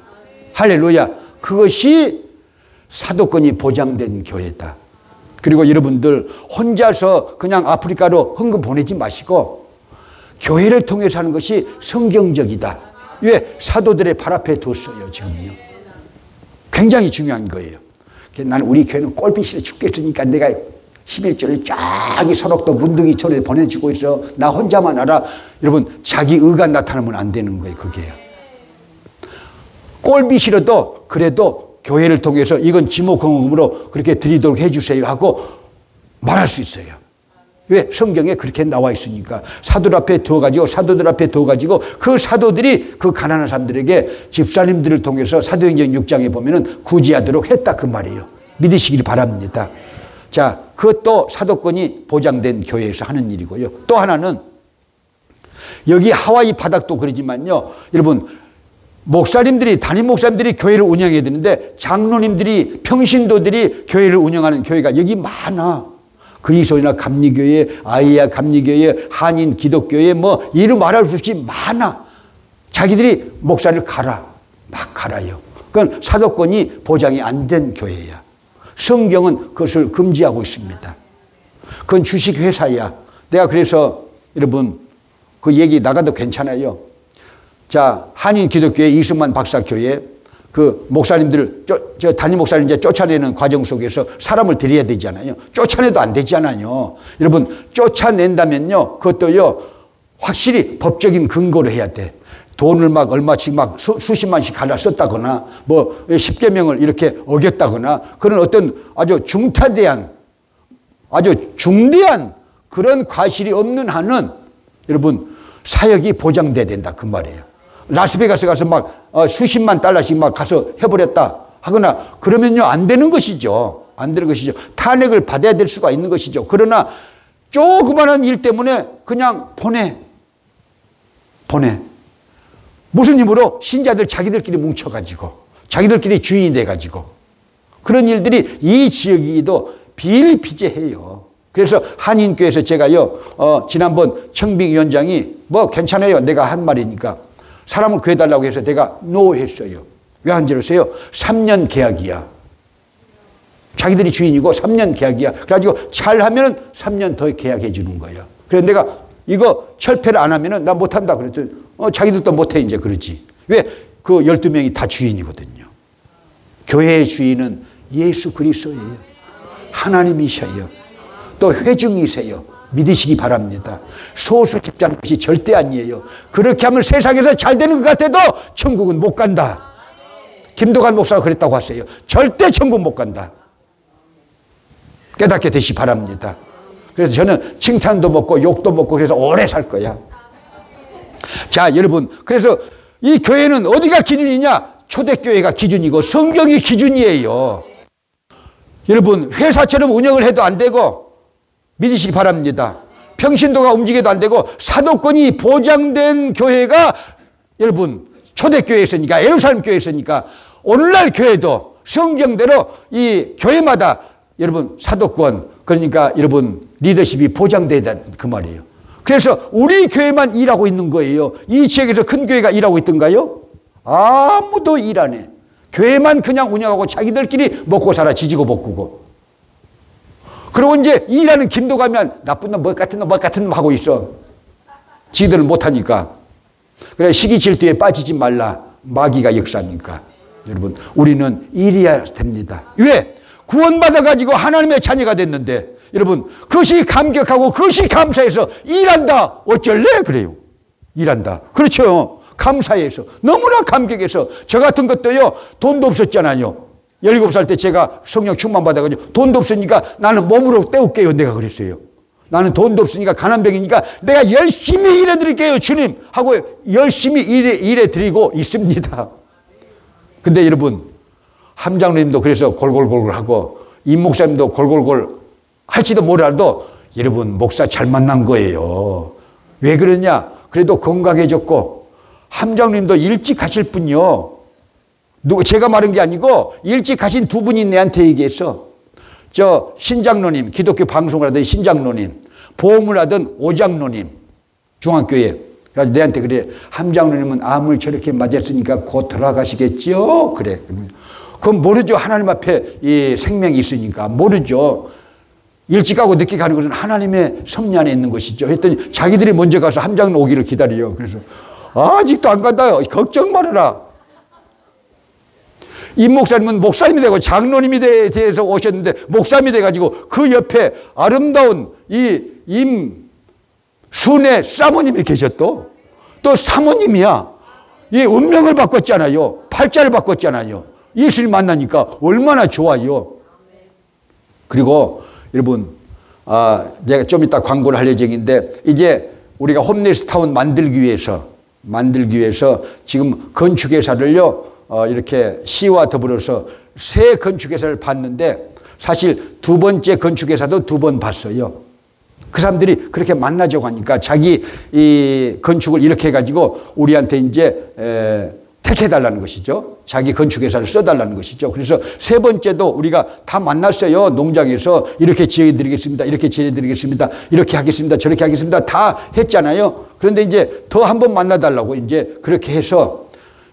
할렐루야. 그것이 사도권이 보장된 교회다. 그리고 여러분들 혼자서 그냥 아프리카로 헌금 보내지 마시고 교회를 통해서 하는 것이 성경적이다. 왜? 사도들의 발 앞에 뒀어요, 지금요. 굉장히 중요한 거예요. 나는 우리 교회는 꼴빛이라 죽겠으니까 내가 11조를 쫙 선옥도 문둥이 전에 보내주고 있어. 나 혼자만 알아. 여러분, 자기 의가 나타나면 안 되는 거예요, 그게요. 꼴빛이라도 그래도 교회를 통해서 이건 지목헌금으로 그렇게 드리도록 해주세요 하고 말할 수 있어요. 왜? 성경에 그렇게 나와 있으니까. 사도들 앞에 두어가지고, 사도들 앞에 두어가지고 그 사도들이 그 가난한 사람들에게 집사님들을 통해서 사도행전 6장에 보면은 구제하도록 했다, 그 말이에요. 믿으시길 바랍니다. 자, 그것도 사도권이 보장된 교회에서 하는 일이고요. 또 하나는 여기 하와이 바닥도 그러지만요, 여러분 목사님들이, 담임 목사님들이 교회를 운영해야 되는데 장로님들이, 평신도들이 교회를 운영하는 교회가 여기 많아. 그리스도인학 감리교회, 아이야 감리교회, 한인 기독교회, 뭐 이름 말할 수 없이 많아. 자기들이 목사를 갈아, 막 갈아요. 그건 사도권이 보장이 안 된 교회야. 성경은 그것을 금지하고 있습니다. 그건 주식회사야. 내가 그래서 여러분 그 얘기 나가도 괜찮아요. 자, 한인 기독교회 이승만 박사교회 그 목사님들, 담임 목사님 이제 쫓아내는 과정 속에서 사람을 들여야 되잖아요. 쫓아내도 안 되잖아요. 여러분, 쫓아낸다면요, 그것도요, 확실히 법적인 근거로 해야 돼. 돈을 막 얼마씩 막 수십만씩 갈라 썼다거나, 뭐, 10계명을 이렇게 어겼다거나, 그런 어떤 아주 중타대한, 아주 중대한 그런 과실이 없는 한은, 여러분, 사역이 보장돼야 된다. 그 말이에요. 라스베가스 가서 막 수십만 달러씩 막 가서 해버렸다 하거나 그러면요, 안 되는 것이죠. 안 되는 것이죠. 탄핵을 받아야 될 수가 있는 것이죠. 그러나 조그마한 일 때문에 그냥 보내. 무슨 힘으로? 신자들 자기들끼리 뭉쳐가지고 자기들끼리 주인이 돼가지고 그런 일들이 이 지역이도 비일비재해요. 그래서 한인교회에서 제가요, 지난번 청빙위원장이 뭐 괜찮아요. 내가 한 말이니까. 사람을 구해달라고 해서 내가 노 했어요. 왜 안 들었어요? 3년 계약이야. 자기들이 주인이고 3년 계약이야. 그래가지고 잘하면 3년 더 계약해 주는 거예요. 그래서 내가 이거 철폐를 안 하면 나 못한다 그랬더니 자기들도 못해 이제 그러지. 왜? 그 12명이 다 주인이거든요. 교회의 주인은 예수 그리스도예요. 하나님이셔요. 또 회중이세요. 믿으시기 바랍니다. 소수 집단 것이 절대 아니에요. 그렇게 하면 세상에서 잘 되는 것 같아도 천국은 못 간다. 김도관 목사가 그랬다고 하세요. 절대 천국 못 간다. 깨닫게 되시기 바랍니다. 그래서 저는 칭찬도 먹고 욕도 먹고 그래서 오래 살 거야. 자, 여러분, 그래서 이 교회는 어디가 기준이냐? 초대교회가 기준이고 성경이 기준이에요. 여러분, 회사처럼 운영을 해도 안 되고 믿으시기 바랍니다. 평신도가 움직여도 안 되고 사도권이 보장된 교회가 여러분 초대교회에 있으니까, 예루살렘 교회에 있으니까 오늘날 교회도 성경대로 이 교회마다 여러분 사도권, 그러니까 여러분 리더십이 보장돼야 된다 그 말이에요. 그래서 우리 교회만 일하고 있는 거예요. 이 지역에서 큰 교회가 일하고 있던가요? 아무도 일 안 해. 교회만 그냥 운영하고 자기들끼리 먹고 살아, 지지고 볶고. 그리고 이제 일하는 김도 가면 나쁜 놈, 뭐 같은 놈 하고 있어. 지들은 못하니까. 그래, 시기 질투에 빠지지 말라. 마귀가 역사니까. 여러분, 우리는 일해야 됩니다. 왜? 구원받아가지고 하나님의 자녀가 됐는데, 여러분, 그것이 감격하고 그것이 감사해서 일한다. 어쩔래? 그래요. 일한다. 그렇죠. 감사해서. 너무나 감격해서. 저 같은 것도요, 돈도 없었잖아요. 17살 때 제가 성령 충만 받아가지고 돈도 없으니까 나는 몸으로 때울게요. 내가 그랬어요. 나는 돈도 없으니까 가난병이니까 내가 열심히 일해드릴게요. 주님. 하고 열심히 일해드리고 있습니다. 근데 여러분, 함장님도 그래서 골골골골 하고 임 목사님도 골골골 할지도 몰라도 여러분 목사 잘 만난 거예요. 왜 그러냐? 그래도 건강해졌고 함장님도 일찍 가실 분이요. 제가 말한 게 아니고 일찍 가신 두 분이 내한테 얘기했어. 저 신장로님, 기독교 방송을 하던 신장로님, 보험을 하던 오장로님, 중앙교회. 그래서 내한테 그래. 함장로님은 암을 저렇게 맞았으니까 곧 돌아가시겠죠? 그래. 그럼 모르죠. 하나님 앞에 이 생명이 있으니까. 모르죠. 일찍 가고 늦게 가는 것은 하나님의 섭리 안에 있는 것이죠. 했더니 자기들이 먼저 가서 함장로 오기를 기다려요. 그래서 아직도 안 간다요. 걱정 말아라. 임 목사님은 목사님이 되고 장로님이 돼서 오셨는데 목사님이 돼가지고 그 옆에 아름다운 이 임순의 사모님이 계셨또. 또 사모님이야. 이 운명을 바꿨잖아요. 팔자를 바꿨잖아요. 예수님 만나니까 얼마나 좋아요. 그리고 여러분, 제가 좀 이따 광고를 할 예정인데 이제 우리가 홈리스타운 만들기 위해서 지금 건축회사를요, 이렇게 시와 더불어서 새 건축회사를 봤는데 사실 두 번째 건축회사도 두 번 봤어요. 그 사람들이 그렇게 만나자고 하니까 자기 이 건축을 이렇게 해가지고 우리한테 이제 택해달라는 것이죠. 자기 건축회사를 써달라는 것이죠. 그래서 세 번째도 우리가 다 만났어요. 농장에서 이렇게 지어드리겠습니다. 이렇게 지어드리겠습니다. 이렇게 하겠습니다. 저렇게 하겠습니다. 다 했잖아요. 그런데 이제 더 한 번 만나달라고 이제 그렇게 해서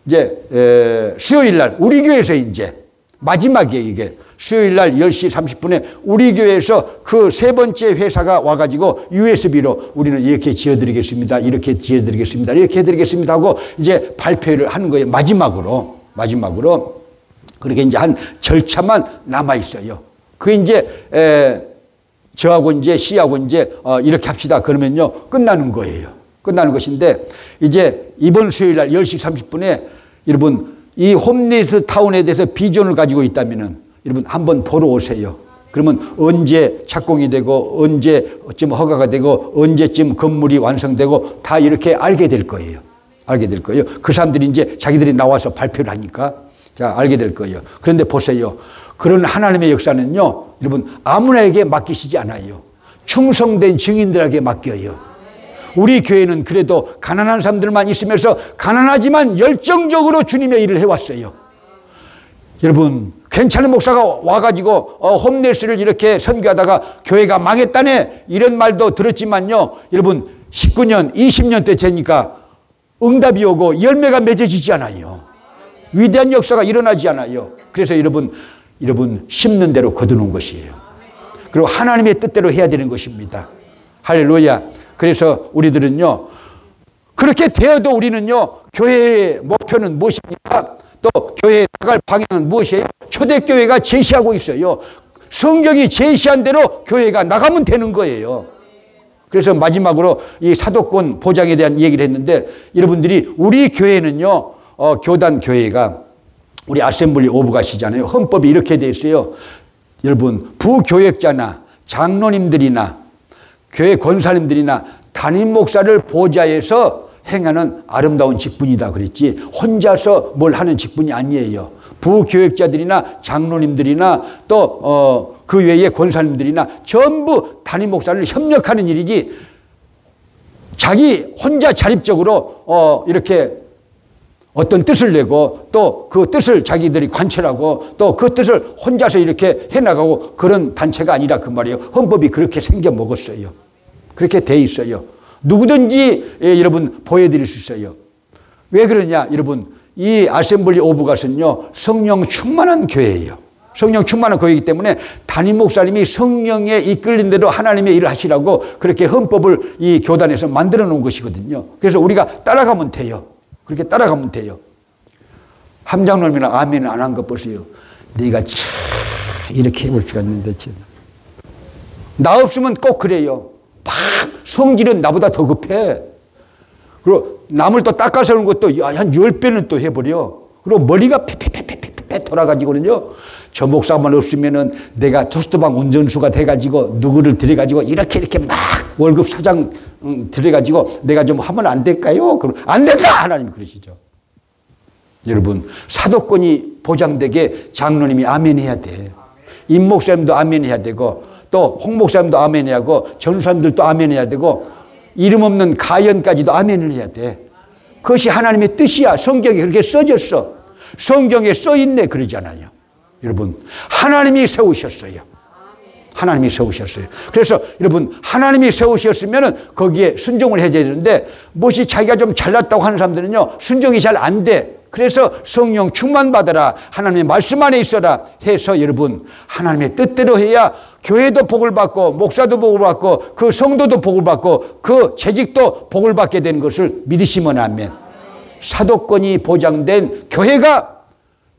이제 수요일 날 우리 교회에서 이제 마지막이에요. 이게 수요일 날 10시 30분에 우리 교회에서 그 세 번째 회사가 와가지고 USB로 우리는 이렇게 지어드리겠습니다. 이렇게 지어드리겠습니다. 이렇게 해드리겠습니다 하고 이제 발표를 하는 거예요. 마지막으로 그렇게 이제 한 절차만 남아 있어요. 그게 이제 저하고 이제 C하고 이제 이렇게 합시다. 그러면요 끝나는 거예요. 끝나는 것인데 이제 이번 수요일 날 10시 30분에 여러분 이 홈리스 타운에 대해서 비전을 가지고 있다면은 여러분 한번 보러 오세요. 그러면 언제 착공이 되고 언제쯤 허가가 되고 언제쯤 건물이 완성되고 다 이렇게 알게 될 거예요. 알게 될 거예요. 그 사람들이 이제 자기들이 나와서 발표를 하니까 자 알게 될 거예요. 그런데 보세요. 그런 하나님의 역사는요. 여러분 아무나에게 맡기시지 않아요. 충성된 증인들에게 맡겨요. 우리 교회는 그래도 가난한 사람들만 있으면서 가난하지만 열정적으로 주님의 일을 해왔어요. 여러분 괜찮은 목사가 와가지고 홈리스를 이렇게 선교하다가 교회가 망했다네 이런 말도 들었지만요. 여러분 19년 20년 때 되니까 응답이 오고 열매가 맺어지지 않아요. 위대한 역사가 일어나지 않아요. 그래서 여러분 심는 대로 거두는 것이에요. 그리고 하나님의 뜻대로 해야 되는 것입니다. 할렐루야. 그래서 우리들은요 그렇게 되어도 우리는요, 교회의 목표는 무엇입니까? 또 교회에 나갈 방향은 무엇이에요? 초대교회가 제시하고 있어요. 성경이 제시한 대로 교회가 나가면 되는 거예요. 그래서 마지막으로 이 사도권 보장에 대한 얘기를 했는데, 여러분들이 우리 교회는요, 교단 교회가 우리 아셈블리 오브 갓이잖아요. 헌법이 이렇게 되어 있어요. 여러분, 부교역자나 장로님들이나 교회 권사님들이나 담임 목사를 보좌해서 행하는 아름다운 직분이다 그랬지, 혼자서 뭘 하는 직분이 아니에요. 부교역자들이나 장로님들이나 또 그 외의 권사님들이나 전부 담임 목사를 협력하는 일이지, 자기 혼자 자립적으로 이렇게 어떤 뜻을 내고 또 그 뜻을 자기들이 관철하고 또 그 뜻을 혼자서 이렇게 해나가고 그런 단체가 아니라 그 말이에요. 헌법이 그렇게 생겨 먹었어요. 그렇게 돼 있어요. 누구든지 여러분 보여드릴 수 있어요. 왜 그러냐? 여러분, 이 아셈블리 오브 갓은요, 성령 충만한 교회예요. 성령 충만한 교회이기 때문에 담임 목사님이 성령에 이끌린 대로 하나님의 일을 하시라고 그렇게 헌법을 이 교단에서 만들어 놓은 것이거든요. 그래서 우리가 따라가면 돼요. 그렇게 따라가면 돼요. 함장놈이랑 아멘을 안 한 거 보세요. 네가 참 이렇게 해볼 수가 있는데, 나 없으면 꼭 그래요. 막 성질은 나보다 더 급해. 그리고 남을 또 닦아서는 것도 한 10배는 또 해버려. 그리고 머리가 패패패패패 돌아가지고는요, 저 목사만 없으면은 내가 토스트방 운전수가 돼가지고 누구를 들여가지고 이렇게 막 월급 사장 들여가지고 내가 좀 하면 안 될까요? 그럼 안 된다! 하나님 그러시죠. 여러분, 사도권이 보장되게 장로님이 아멘 해야 돼. 임 목사님도 아멘 해야 되고 또 홍 목사님도 아멘 해야 하고 전사님들도 아멘 해야 되고 이름 없는 가연까지도 아멘을 해야 돼. 그것이 하나님의 뜻이야. 성경에 그렇게 써졌어. 성경에 써있네 그러잖아요. 여러분, 하나님이 세우셨어요. 하나님이 세우셨어요. 그래서 여러분, 하나님이 세우셨으면 거기에 순종을 해야 되는데, 무엇이 자기가 좀 잘났다고 하는 사람들은요, 순종이 잘 안 돼. 그래서 성령 충만 받아라, 하나님의 말씀 안에 있어라 해서 여러분, 하나님의 뜻대로 해야 교회도 복을 받고 목사도 복을 받고 그 성도도 복을 받고 그 재직도 복을 받게 되는 것을 믿으시면 아멘. 사도권이 보장된 교회가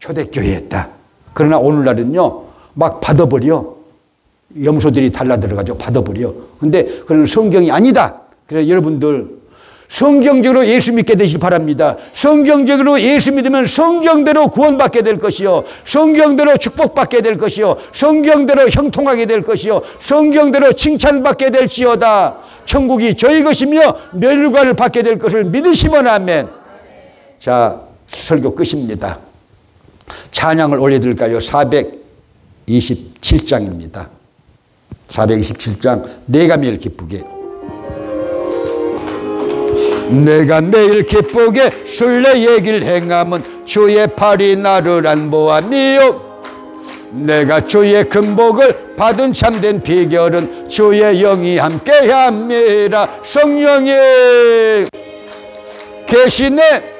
초대교회였다. 그러나 오늘날은요, 막 받아버려. 염소들이 달라들어가지고 받아버려. 근데 그건 성경이 아니다. 그래서 여러분들 성경적으로 예수 믿게 되시길 바랍니다. 성경적으로 예수 믿으면 성경대로 구원받게 될 것이요, 성경대로 축복받게 될 것이요, 성경대로 형통하게 될 것이요, 성경대로 칭찬받게 될지어다. 천국이 저희 것이며 멸관을 받게 될 것을 믿으시면 아멘. 자, 설교 끝입니다. 찬양을 올려드릴까요? 427장입니다. 427장. 내가 매일 기쁘게, 내가 매일 기쁘게 순례 얘기를 행하면 주의 팔이 나를 안보함이요, 내가 주의 금복을 받은 참된 비결은 주의 영이 함께함이라. 성령이 계시네,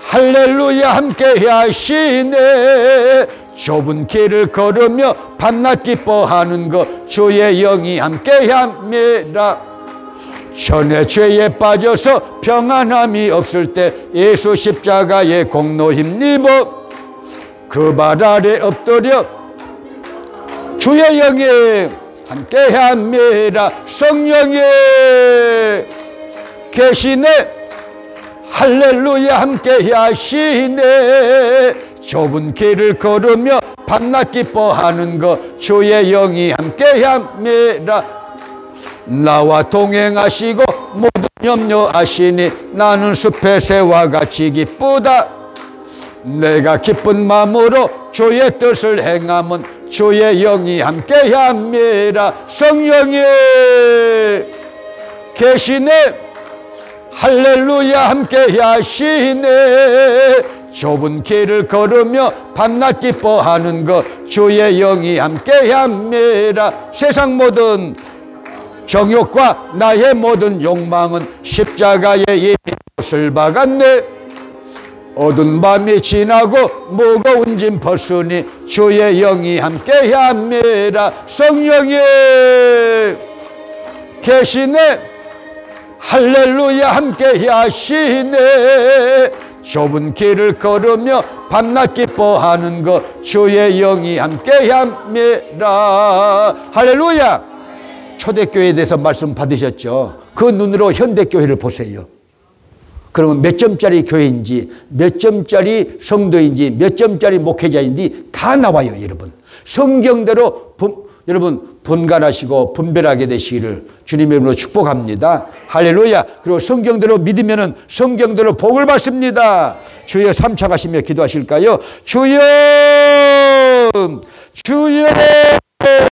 할렐루야 함께 하시네. 좁은 길을 걸으며 밤낮 기뻐하는 것 주의 영이 함께 함이라. 전에 죄에 빠져서 평안함이 없을 때 예수 십자가의 공로 힘입어 그 발 아래 엎드려 주의 영이 함께 함이라. 성령이 계시네, 할렐루야 함께 하시네. 좁은 길을 걸으며 밤낮 기뻐하는 것 주의 영이 함께 함이라. 나와 동행하시고 모든 염려하시니 나는 숲의 새와 같이 기쁘다. 내가 기쁜 마음으로 주의 뜻을 행하면 주의 영이 함께 함이라. 성령이 계시네, 할렐루야 함께 하시네. 좁은 길을 걸으며 밤낮 기뻐하는 것 주의 영이 함께 함이라. 세상 모든 정욕과 나의 모든 욕망은 십자가에 이미 못을 박았네. 어두운 밤이 지나고 무거운 짐 벗으니 주의 영이 함께 함이라. 성령이 계시네, 할렐루야 함께 하시네. 좁은 길을 걸으며 밤낮 기뻐하는 것 주의 영이 함께 합니다. 할렐루야. 초대교회에 대해서 말씀 받으셨죠? 그 눈으로 현대교회를 보세요. 그러면 몇 점짜리 교회인지, 몇 점짜리 성도인지, 몇 점짜리 목회자인지 다 나와요, 여러분. 성경대로 여러분 분간하시고 분별하게 되시기를 주님의 이름으로 축복합니다. 할렐루야. 그리고 성경대로 믿으면은 성경대로 복을 받습니다. 주여 삼창하시며 기도하실까요? 주여, 주여.